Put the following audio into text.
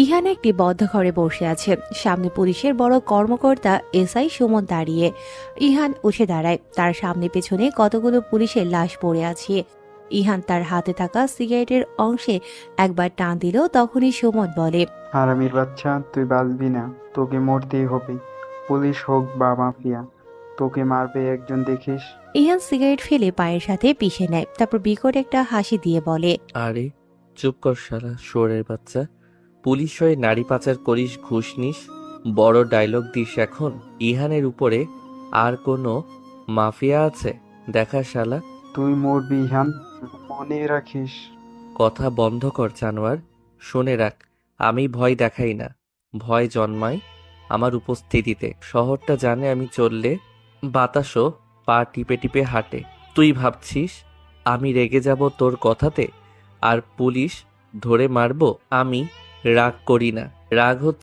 ইহান একটি বদ্ধ ঘরে বসে আছে। সামনে পুলিশের বড় কর্মকর্তা এসআই সুমন দাঁড়িয়ে। ইহান উঠে দাঁড়ায়। তার সামনে পেছনে কতগুলো পুলিশের লাশ পড়ে আছে। ইহান তার হাতে থাকা সিগারেটের অংশে একবার টান দিল, তখনই সুমন বলে, হারামির বাচ্চা, তুই বাঁচবি না। তোকে মরতেই হবে। পুলিশ হোক বা মাফিয়া, তোকে মারবে একজন, দেখিস। ইহান সিগারেট ফেলে পায়ের সাথে পিষে নেয়, তারপর বিকট একটা হাসি দিয়ে বলে, আরে চুপ কর শালা শুয়োরের বাচ্চা। পুলিশ হয়ে নারী পাচার করিস, ঘুষ নিস, বড় ডায়লগ দিস এখন। ইহানের উপরে আর কোনো মাফিয়া আছে দেখা শালা? তুই মরবি ইহান, মনে রাখিস। কথা বন্ধ কর জানোয়ার। শুনে রাখ, আমি ভয় দেখাই না, ভয় জন্মায় আমার উপস্থিতিতে। শহরটা জানে আমি চললে বাতাসও পা টিপে টিপে হাঁটে। তুই ভাবছিস আমি রেগে যাব তোর কথাতে আর পুলিশ ধরে মারবো? আমি রাগ করি না, রাগ হচ্ছে